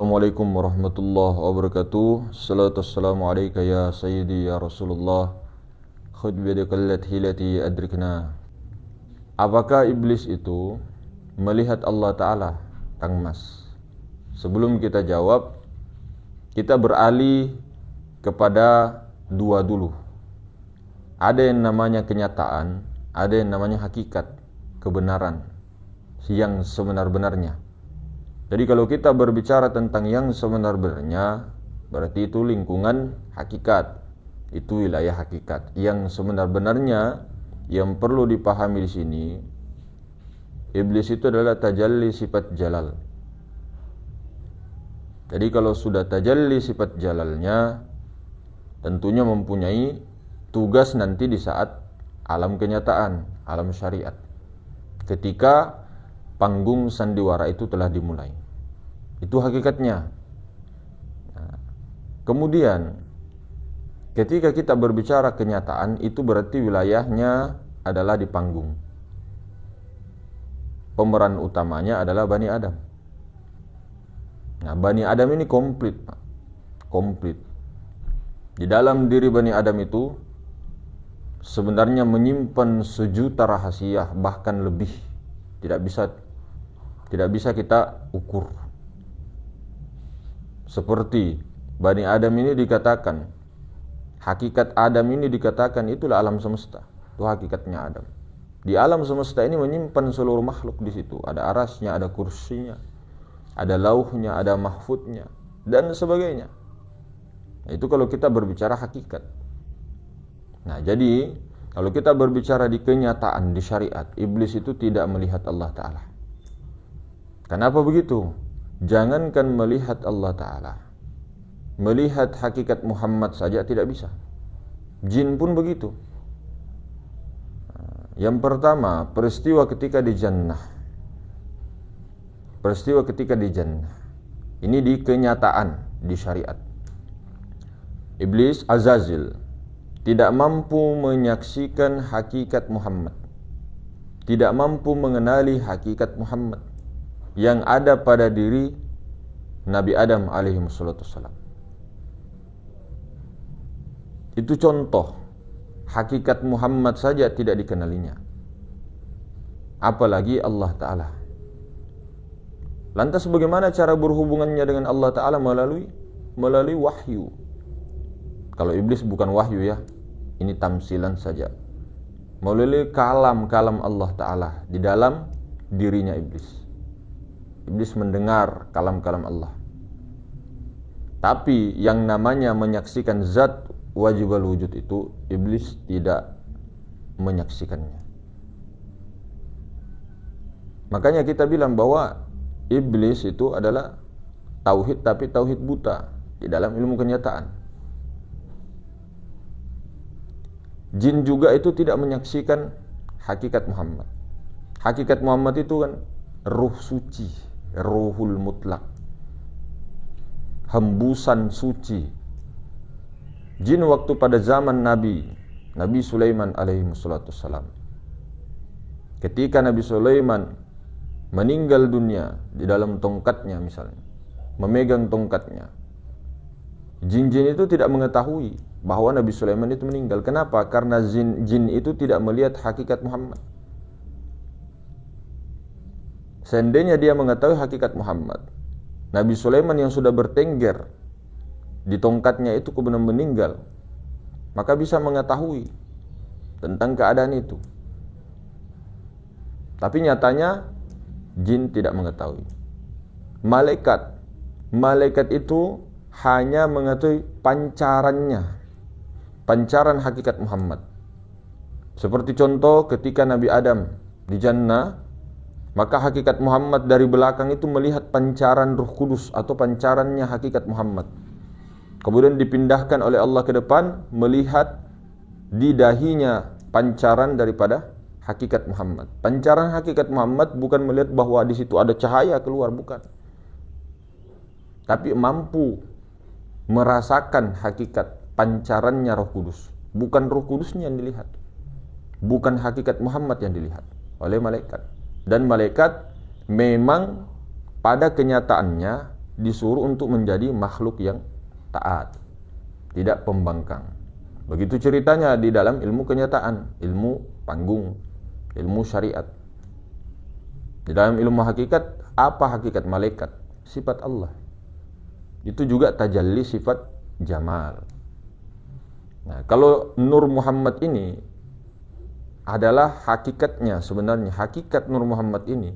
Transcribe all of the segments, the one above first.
Assalamualaikum warahmatullahi wabarakatuh. Salatu wassalamu alaika ya sayyidi ya Rasulullah. Khudh biyadikal hilati adrikna. Apakah iblis itu melihat Allah Ta'ala, Kang Mas? Sebelum kita jawab, kita beralih kepada dua dulu. Ada yang namanya kenyataan, ada yang namanya hakikat, kebenaran yang sebenar-benarnya. Jadi kalau kita berbicara tentang yang sebenar-benarnya, berarti itu lingkungan hakikat, itu wilayah hakikat. Yang sebenar-benarnya yang perlu dipahami di sini, iblis itu adalah tajalli sifat jalal. Jadi kalau sudah tajalli sifat jalalnya, tentunya mempunyai tugas nanti di saat alam kenyataan, alam syariat. Ketika panggung sandiwara itu telah dimulai. Itu hakikatnya. Nah, kemudian ketika kita berbicara kenyataan, itu berarti wilayahnya adalah di panggung. Pemeran utamanya adalah Bani Adam. Nah, Bani Adam ini komplit, Pak. Komplit. Di dalam diri Bani Adam itu sebenarnya menyimpan sejuta rahasia, bahkan lebih. Tidak bisa kita ukur. Seperti Bani Adam ini dikatakan, hakikat Adam ini dikatakan itulah alam semesta. Itu hakikatnya Adam. Di alam semesta ini menyimpan seluruh makhluk di situ. Ada arasnya, ada kursinya, ada lauhnya, ada mahfudnya, dan sebagainya. Nah, itu kalau kita berbicara hakikat. Nah, jadi kalau kita berbicara di kenyataan, di syariat, iblis itu tidak melihat Allah Ta'ala. Kenapa begitu? Jangankan melihat Allah Ta'ala, melihat hakikat Muhammad saja tidak bisa. Jin pun begitu. Yang pertama, peristiwa ketika di Jannah. Peristiwa ketika di Jannah. Ini di kenyataan, di syariat. Iblis Azazil tidak mampu menyaksikan hakikat Muhammad, tidak mampu mengenali hakikat Muhammad yang ada pada diri Nabi Adam alaihi wassalam. Itu contoh, hakikat Muhammad saja tidak dikenalinya, apalagi Allah Ta'ala. Lantas bagaimana cara berhubungannya dengan Allah Ta'ala? Melalui wahyu. Kalau iblis bukan wahyu ya, ini tamsilan saja. Melalui kalam Allah Ta'ala di dalam dirinya iblis. Iblis mendengar kalam Allah. Tapi yang namanya menyaksikan zat wajibul wujud itu, iblis tidak menyaksikannya. Makanya kita bilang bahwa iblis itu adalah tauhid, tapi tauhid buta di dalam ilmu kenyataan. Jin juga itu tidak menyaksikan hakikat Muhammad. Hakikat Muhammad itu kan ruh suci, ruhul mutlak, hembusan suci. Jin waktu pada zaman Nabi Sulaiman alaihi wassalam, ketika Nabi Sulaiman meninggal dunia di dalam tongkatnya misalnya, memegang tongkatnya, jin-jin itu tidak mengetahui bahwa Nabi Sulaiman itu meninggal. Kenapa? Karena jin itu tidak melihat hakikat Muhammad. Seandainya dia mengetahui hakikat Muhammad, Nabi Sulaiman yang sudah bertengger di tongkatnya itu kemudian meninggal, maka bisa mengetahui tentang keadaan itu. Tapi nyatanya jin tidak mengetahui. Malaikat itu hanya mengetahui pancaran hakikat Muhammad. Seperti contoh ketika Nabi Adam di Jannah, maka hakikat Muhammad dari belakang itu melihat pancaran Ruh Kudus atau pancarannya hakikat Muhammad. Kemudian dipindahkan oleh Allah ke depan, melihat di dahinya pancaran daripada hakikat Muhammad. Pancaran hakikat Muhammad bukan melihat bahwa di situ ada cahaya keluar, bukan. Tapi mampu merasakan hakikat pancarannya Roh Kudus. Bukan Roh Kudusnya yang dilihat, bukan hakikat Muhammad yang dilihat oleh malaikat. Dan malaikat memang pada kenyataannya disuruh untuk menjadi makhluk yang taat, tidak pembangkang. Begitu ceritanya di dalam ilmu kenyataan, ilmu panggung, ilmu syariat. Di dalam ilmu hakikat, apa hakikat malaikat? Sifat Allah. Itu juga tajalli sifat jamal. Nah, kalau Nur Muhammad ini adalah hakikatnya, sebenarnya hakikat Nur Muhammad ini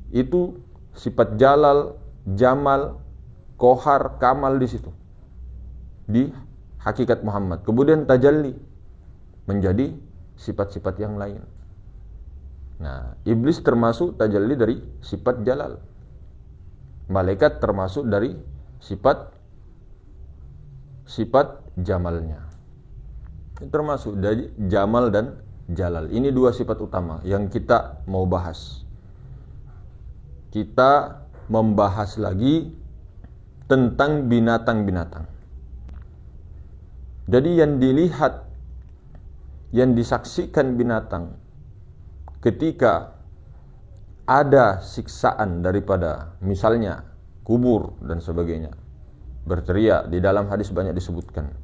itu sifat jalal, jamal, kohar, kamal di situ. Di hakikat Muhammad. Kemudian tajalli menjadi sifat-sifat yang lain. Nah, iblis termasuk tajalli dari sifat jalal. Malaikat termasuk dari sifat jamalnya. Termasuk dari jamal dan jalal. Ini dua sifat utama yang kita mau bahas. Kita membahas lagi tentang binatang-binatang. Jadi yang dilihat, yang disaksikan binatang ketika ada siksaan daripada misalnya kubur dan sebagainya, berteriak, di dalam hadis banyak disebutkan,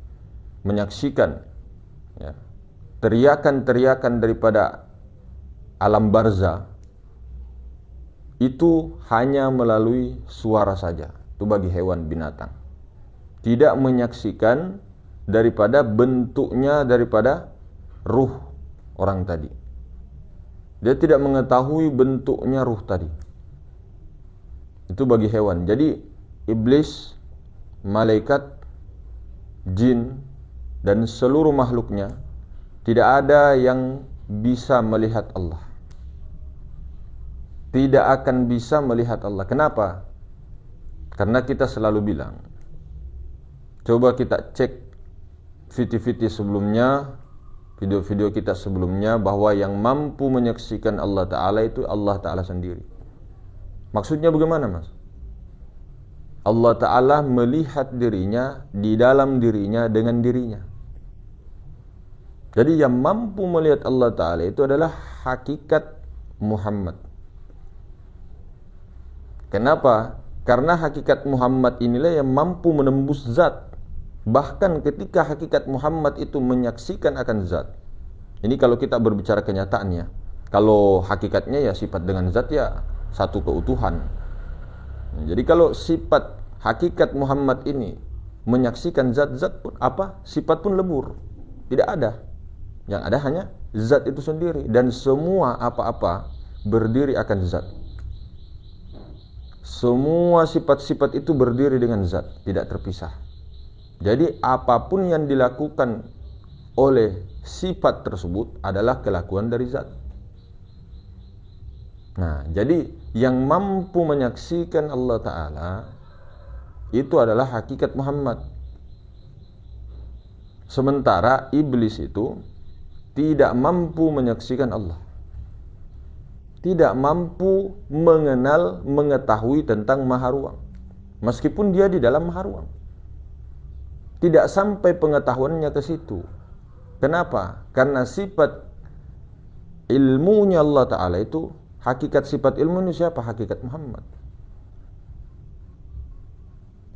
menyaksikan ya, teriakan-teriakan daripada alam barzah, itu hanya melalui suara saja. Itu bagi hewan binatang. Tidak menyaksikan daripada bentuknya, daripada ruh orang tadi. Dia tidak mengetahui bentuknya ruh tadi. Itu bagi hewan. Jadi iblis, malaikat, jin, dan seluruh makhluknya tidak ada yang bisa melihat Allah. Tidak akan bisa melihat Allah. Kenapa? Karena kita selalu bilang, coba kita cek video-video sebelumnya, video-video kita sebelumnya, bahwa yang mampu menyaksikan Allah Ta'ala itu Allah Ta'ala sendiri. Maksudnya bagaimana, Mas? Allah Ta'ala melihat dirinya di dalam dirinya dengan dirinya. Jadi yang mampu melihat Allah Ta'ala itu adalah hakikat Muhammad. Kenapa? Karena hakikat Muhammad inilah yang mampu menembus zat. Bahkan ketika hakikat Muhammad itu menyaksikan akan zat. Ini kalau kita berbicara kenyataannya. Kalau hakikatnya ya sifat dengan zat ya satu keutuhan. Jadi kalau sifat hakikat Muhammad ini menyaksikan zat-zat pun apa? Sifat pun lebur. Tidak ada. Yang ada hanya zat itu sendiri. Dan semua apa-apa berdiri akan zat. Semua sifat-sifat itu berdiri dengan zat, tidak terpisah. Jadi apapun yang dilakukan oleh sifat tersebut adalah kelakuan dari zat. Nah, jadi yang mampu menyaksikan Allah Ta'ala itu adalah hakikat Muhammad. Sementara iblis itu tidak mampu menyaksikan Allah. Tidak mampu mengenal, mengetahui tentang maha ruang. Meskipun dia di dalam maha ruang. Tidak sampai pengetahuannya ke situ. Kenapa? Karena sifat ilmunya Allah Ta'ala itu, hakikat sifat ilmu ini siapa? Hakikat Muhammad.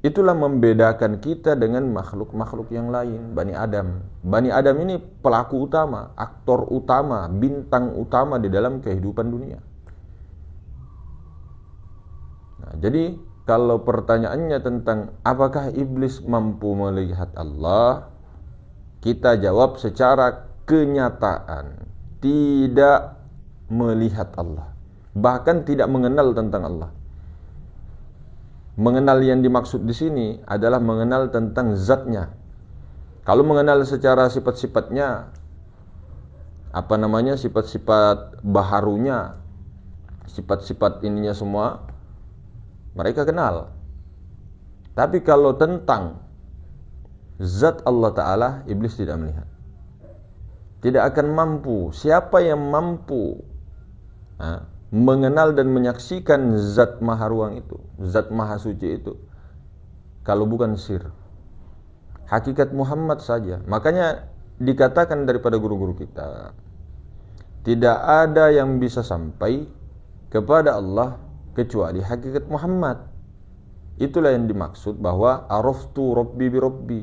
Itulah membedakan kita dengan makhluk-makhluk yang lain, Bani Adam. Bani Adam ini pelaku utama, aktor utama, bintang utama di dalam kehidupan dunia. Nah, jadi kalau pertanyaannya tentang apakah iblis mampu melihat Allah, kita jawab secara kenyataan, tidak melihat Allah. Bahkan tidak mengenal tentang Allah. Mengenal yang dimaksud di sini adalah mengenal tentang zatnya. Kalau mengenal secara sifat-sifatnya, sifat-sifat baharunya, sifat-sifat ininya semua, mereka kenal. Tapi kalau tentang zat Allah Ta'ala, iblis tidak melihat. Tidak akan mampu. Siapa yang mampu mengenal dan menyaksikan zat maha ruang itu, zat maha suci itu, kalau bukan sir, hakikat Muhammad saja. Makanya dikatakan daripada guru-guru kita, tidak ada yang bisa sampai kepada Allah kecuali hakikat Muhammad. Itulah yang dimaksud bahwa araftu rabbi bi rabbi.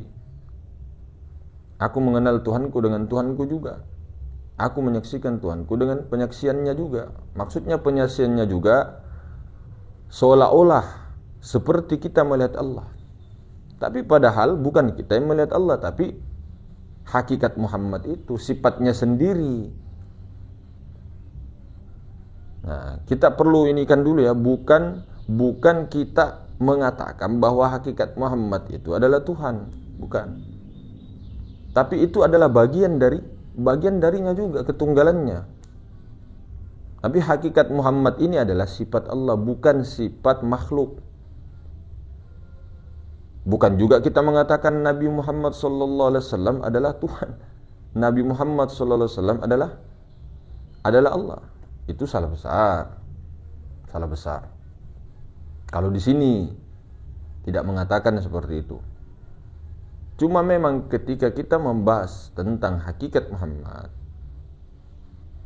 Aku mengenal Tuhanku dengan Tuhanku juga. Aku menyaksikan Tuhanku dengan penyaksiannya juga. Maksudnya penyaksiannya juga seolah-olah seperti kita melihat Allah. Tapi padahal bukan kita yang melihat Allah, tapi hakikat Muhammad itu sifatnya sendiri. Nah, kita perlu inikan dulu ya, bukan kita mengatakan bahwa hakikat Muhammad itu adalah Tuhan, bukan. Tapi itu adalah bagian darinya juga, ketunggalannya. Tapi hakikat Muhammad ini adalah sifat Allah, bukan sifat makhluk. Bukan juga kita mengatakan Nabi Muhammad SAW adalah Tuhan. Nabi Muhammad SAW adalah Allah. Itu salah besar. Salah besar. Kalau di sini tidak mengatakan seperti itu. Cuma memang ketika kita membahas tentang hakikat Muhammad,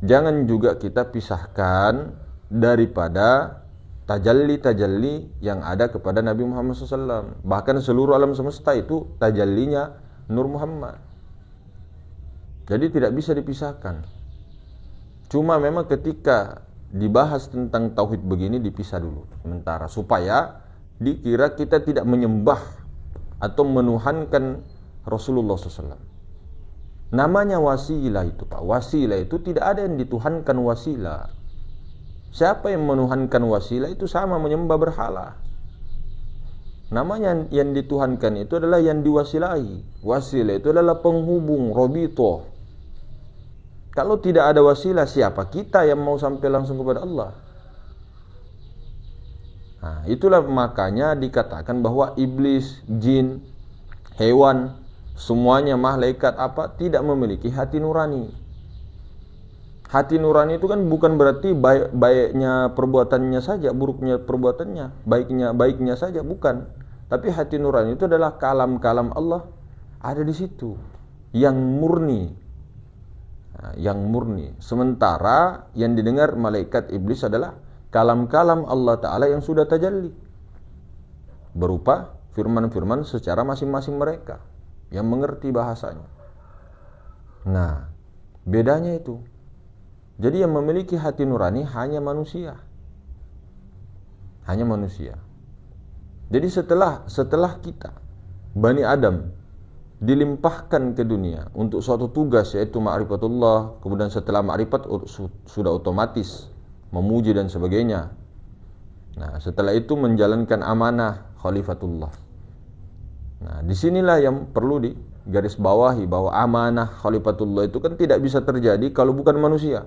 jangan juga kita pisahkan daripada tajalli-tajalli yang ada kepada Nabi Muhammad SAW. Bahkan seluruh alam semesta itu tajallinya Nur Muhammad. Jadi tidak bisa dipisahkan. Cuma memang ketika dibahas tentang tauhid begini dipisah dulu sementara, supaya dikira kita tidak menyembah atau menuhankan Rasulullah SAW. Namanya wasilah itu, Pak. Wasilah itu tidak ada yang dituhankan wasilah. Siapa yang menuhankan wasilah itu sama menyembah berhala. Namanya yang dituhankan itu adalah yang diwasilahi. Wasilah itu adalah penghubung, robito. Kalau tidak ada wasilah, siapa kita yang mau sampai langsung kepada Allah? Nah, itulah makanya dikatakan bahwa iblis, jin, hewan, semuanya malaikat tidak memiliki hati nurani. Hati nurani itu kan bukan berarti baiknya perbuatannya saja, buruknya perbuatannya, baiknya saja, bukan. Tapi hati nurani itu adalah kalam-kalam Allah ada di situ, yang murni. Nah, yang murni. Sementara yang didengar malaikat iblis adalah kalam-kalam Allah Ta'ala yang sudah tajalli, berupa firman-firman secara masing-masing mereka yang mengerti bahasanya. Nah, bedanya itu. Jadi yang memiliki hati nurani hanya manusia. Hanya manusia. Jadi setelah kita, Bani Adam, dilimpahkan ke dunia untuk suatu tugas, yaitu ma'rifatullah, kemudian setelah ma'rifat sudah otomatis memuji dan sebagainya. Nah, setelah itu menjalankan amanah khalifatullah. Nah, disinilah yang perlu digaris bawahi, bahwa amanah khalifatullah itu kan tidak bisa terjadi kalau bukan manusia.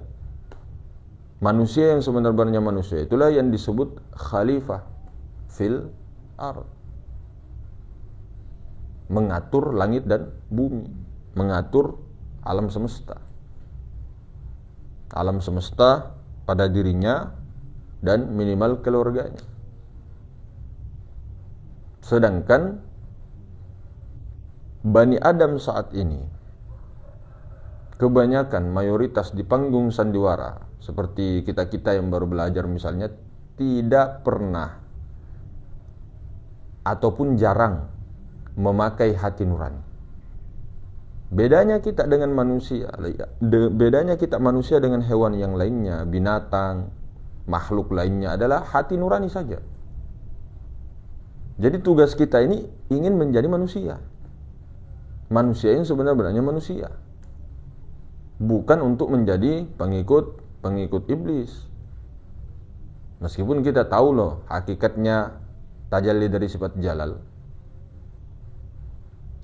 Manusia yang sebenarnya manusia itulah yang disebut khalifah fil ard. Mengatur langit dan bumi, mengatur alam semesta. Alam semesta pada dirinya dan minimal keluarganya. Sedangkan Bani Adam saat ini kebanyakan mayoritas di panggung sandiwara, seperti kita-kita yang baru belajar misalnya, tidak pernah ataupun jarang memakai hati nurani. Bedanya kita dengan manusia, bedanya kita manusia dengan hewan yang lainnya, binatang, makhluk lainnya adalah hati nurani saja. Jadi tugas kita ini ingin menjadi manusia. Manusia yang sebenarnya manusia. Bukan untuk menjadi pengikut iblis. Meskipun kita tahu loh hakikatnya tajalli dari sifat jalal.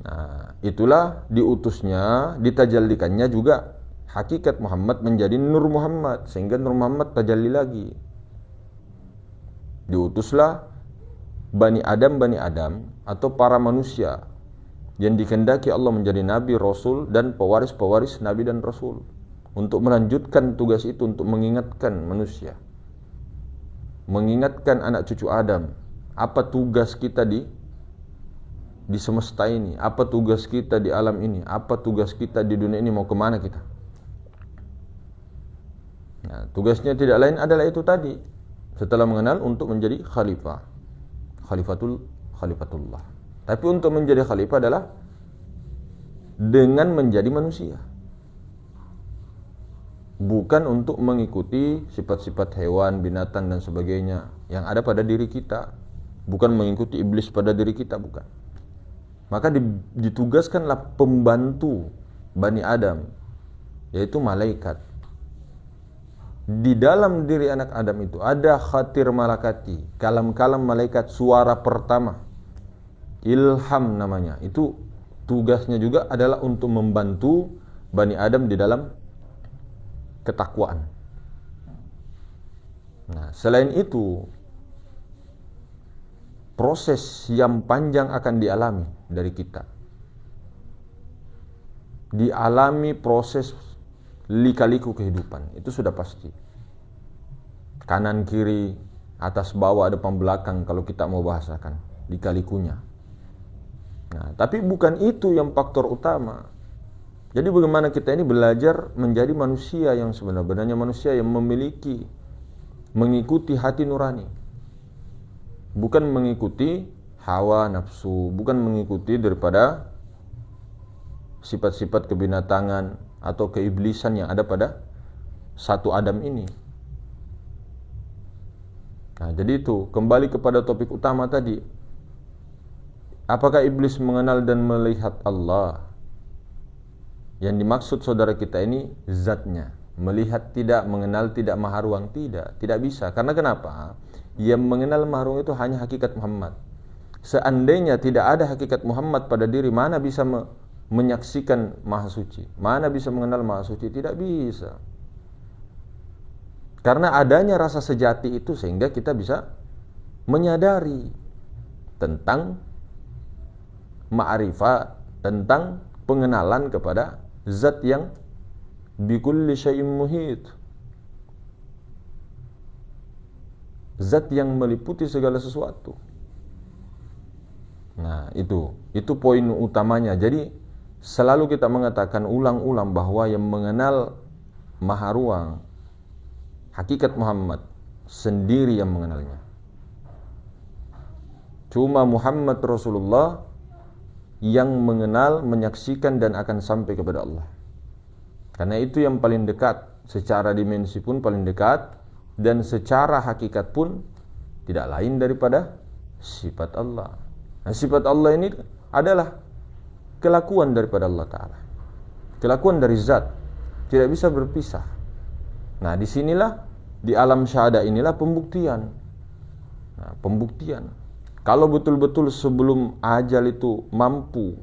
Nah, itulah diutusnya, ditajallikannya juga hakikat Muhammad menjadi Nur Muhammad, sehingga Nur Muhammad tajalli lagi. Diutuslah Bani Adam atau para manusia yang dikehendaki Allah menjadi nabi, rasul dan pewaris-pewaris nabi dan rasul, untuk melanjutkan tugas itu, untuk mengingatkan manusia, mengingatkan anak cucu Adam, apa tugas kita di semesta ini, apa tugas kita di alam ini, apa tugas kita di dunia ini, mau kemana kita. Nah, tugasnya tidak lain adalah itu tadi, setelah mengenal, untuk menjadi khalifah. khalifatullah. Tapi untuk menjadi khalifah adalah dengan menjadi manusia. Bukan untuk mengikuti sifat-sifat hewan, binatang dan sebagainya yang ada pada diri kita. Bukan mengikuti iblis pada diri kita, bukan. Maka ditugaskanlah pembantu Bani Adam, yaitu malaikat. Di dalam diri anak Adam itu ada khatir malakati, kalam-kalam malaikat, suara pertama, ilham namanya. Itu tugasnya juga adalah untuk membantu Bani Adam di dalam ketakwaan. Nah, selain itu, proses yang panjang akan dialami dari kita. Dialami proses lika-liku kehidupan, itu sudah pasti. Kanan kiri, atas bawah, depan belakang, kalau kita mau bahasakan lika-likunya. Nah, tapi bukan itu yang faktor utama. Jadi bagaimana kita ini belajar menjadi manusia yang sebenarnya manusia yang mengikuti hati nurani. Bukan mengikuti hawa nafsu, bukan mengikuti daripada sifat-sifat kebinatangan atau keiblisan yang ada pada satu Adam ini. Nah, jadi itu kembali kepada topik utama tadi. Apakah iblis mengenal dan melihat Allah? Yang dimaksud saudara kita ini zatnya. Melihat tidak, mengenal tidak, maha ruang tidak. Tidak bisa. Karena kenapa? Yang mengenal maha ruang itu hanya hakikat Muhammad. Seandainya tidak ada hakikat Muhammad pada diri, mana bisa menyaksikan maha suci? Mana bisa mengenal maha suci? Tidak bisa. Karena adanya rasa sejati itu sehingga kita bisa menyadari tentang ma'rifat, tentang pengenalan kepada zat yang bikulli syai'in muhit, zat yang meliputi segala sesuatu. Nah, itu poin utamanya. Jadi selalu kita mengatakan ulang-ulang bahwa yang mengenal maha ruang, hakikat Muhammad sendiri yang mengenalnya. Cuma Muhammad Rasulullah yang mengenal, menyaksikan dan akan sampai kepada Allah. Karena itu yang paling dekat, secara dimensi pun paling dekat, dan secara hakikat pun tidak lain daripada sifat Allah. Nah, sifat Allah ini adalah kelakuan daripada Allah Ta'ala, kelakuan dari zat, tidak bisa berpisah. Nah, disinilah, di alam syahadah inilah pembuktian. Nah, pembuktian kalau betul-betul sebelum ajal itu mampu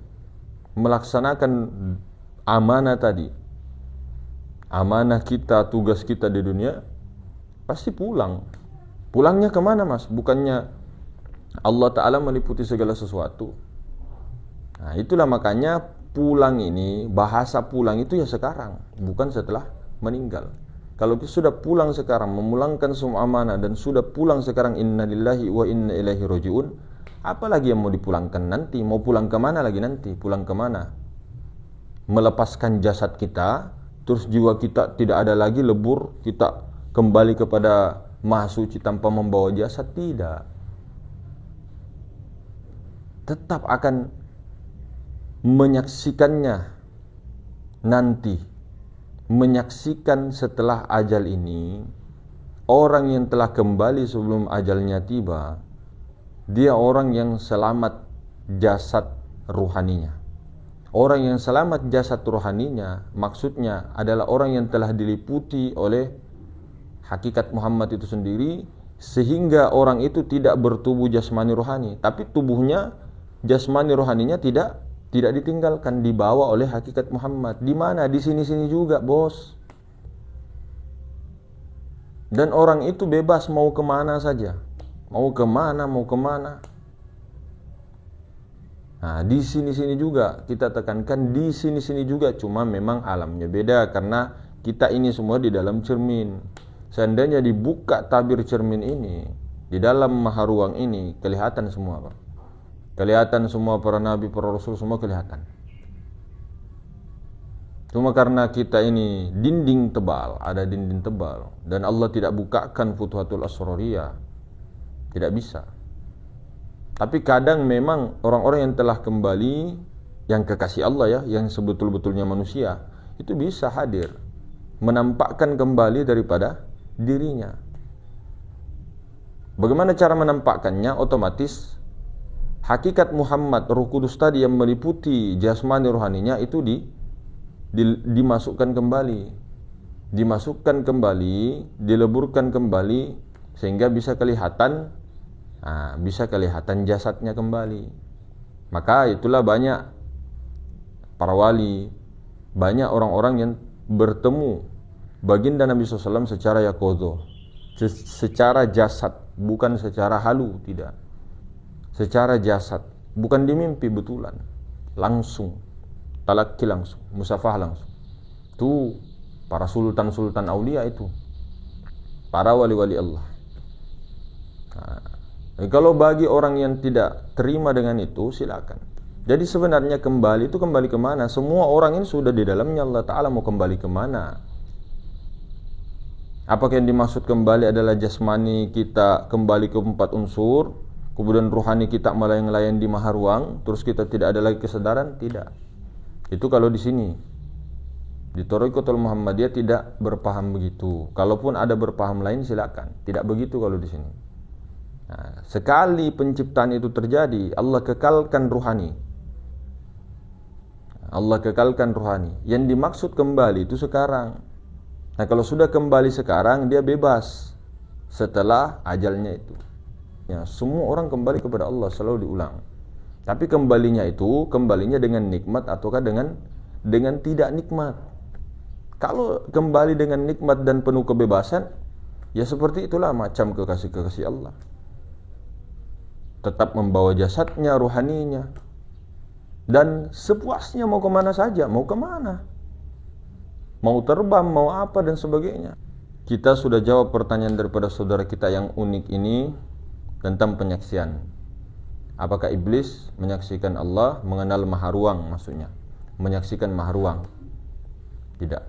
melaksanakan amanah tadi, amanah kita, tugas kita di dunia, pasti pulang. Pulangnya kemana, mas? Bukannya Allah Ta'ala meliputi segala sesuatu. Nah, itulah makanya pulang ini, bahasa pulang itu ya sekarang, bukan setelah meninggal. Kalau kita sudah pulang sekarang, memulangkan semua amanah dan sudah pulang sekarang, inna lillahi wa inna ilaihi raji'un, apalagi yang mau dipulangkan nanti? Mau pulang kemana lagi nanti? Pulang kemana? Melepaskan jasad kita, terus jiwa kita tidak ada lagi, lebur, kita kembali kepada Maha Suci tanpa membawa jasad? Tidak. Tetap akan menyaksikannya nanti. Menyaksikan setelah ajal ini, orang yang telah kembali sebelum ajalnya tiba, dia orang yang selamat jasad ruhaninya. Orang yang selamat jasad ruhaninya maksudnya adalah orang yang telah diliputi oleh hakikat Muhammad itu sendiri, sehingga orang itu tidak bertubuh jasmani rohani, tapi tubuhnya jasmani rohaninya tidak ditinggalkan, dibawa oleh hakikat Muhammad. Di mana? Di sini-sini juga, bos. Dan orang itu bebas mau kemana saja, mau kemana. Nah, di sini-sini juga kita tekankan, di sini-sini juga. Cuma memang alamnya beda karena kita ini semua di dalam cermin. Seandainya dibuka tabir cermin ini, di dalam maha ruang ini kelihatan semua, Pak. Kelihatan semua para nabi, para rasul, semua kelihatan. Cuma karena kita ini dinding tebal, ada dinding tebal, dan Allah tidak bukakan futuhatul asroriyah, tidak bisa. Tapi kadang memang orang-orang yang telah kembali, yang kekasih Allah ya, yang sebetul-betulnya manusia, itu bisa hadir, menampakkan kembali daripada dirinya. Bagaimana cara menampakkannya? Otomatis hakikat Muhammad, Roh Kudus tadi yang meliputi jasmani rohaninya itu dimasukkan kembali, dileburkan kembali, sehingga bisa kelihatan jasadnya kembali. Maka itulah banyak para wali, banyak orang-orang yang bertemu baginda Nabi SAW secara yaqozo, secara jasad, bukan secara halu, tidak, secara jasad, bukan di mimpi betulan, langsung, talaki langsung, musafah langsung. Itu para sultan-sultan aulia, itu para wali-wali Allah. Kalau bagi orang yang tidak terima dengan itu, silakan. Jadi sebenarnya kembali itu kembali kemana? Semua orang ini sudah di dalamnya Allah Ta'ala, mau kembali kemana? Apakah yang dimaksud kembali adalah jasmani kita kembali ke 4 unsur, kemudian rohani kita melayang-layang di maha ruang, terus kita tidak ada lagi kesadaran? Tidak. Itu kalau di sini. Di Thariqatul Muhammadiyah tidak berpaham begitu. Kalaupun ada berpaham lain, silakan. Tidak begitu kalau di sini. Nah, sekali penciptaan itu terjadi, Allah kekalkan rohani. Allah kekalkan rohani. Yang dimaksud kembali itu sekarang. Nah, kalau sudah kembali sekarang, dia bebas setelah ajalnya itu. Ya, semua orang kembali kepada Allah, selalu diulang. Tapi kembalinya dengan nikmat ataukah dengan tidak nikmat. Kalau kembali dengan nikmat dan penuh kebebasan, ya seperti itulah macam kekasih-kekasih Allah. Tetap membawa jasadnya, rohaninya, dan sepuasnya mau kemana saja, mau kemana, mau terbang, mau apa dan sebagainya. Kita sudah jawab pertanyaan daripada saudara kita yang unik ini tentang penyaksian. Apakah iblis menyaksikan Allah, mengenal maha ruang, maksudnya menyaksikan maha ruang? Tidak.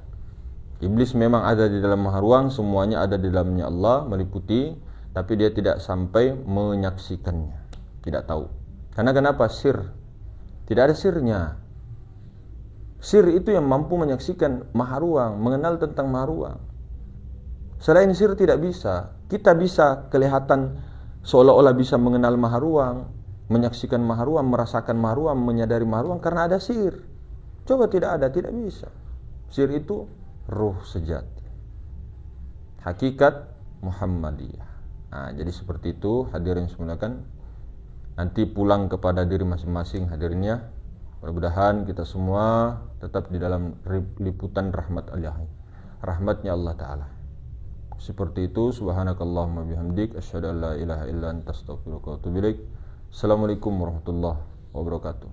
Iblis memang ada di dalam maha ruang, semuanya ada di dalamnya Allah, meliputi, tapi dia tidak sampai menyaksikannya. Tidak tahu. Karena kenapa? Sir. Tidak ada sirnya. Sir itu yang mampu menyaksikan maha ruang, mengenal tentang maha ruang. Selain sir tidak bisa. Kita bisa kelihatan seolah-olah bisa mengenal maha ruang, menyaksikan maha ruang, merasakan maha ruang, menyadari maha ruang, karena ada sir. Coba tidak ada, tidak bisa. Sir itu ruh sejati, hakikat Muhammadiyah. Nah, jadi seperti itu hadirin semuanya. Nanti pulang kepada diri masing-masing hadirinnya. Mudah-mudahan kita semua tetap di dalam liputan rahmatnya Allah Ta'ala. Seperti itu. Subhanakallahumma bihamdik, asyhadu an la ilaha illa anta astaghfiruka wa atubu ilaik. Assalamualaikum warahmatullahi wabarakatuh.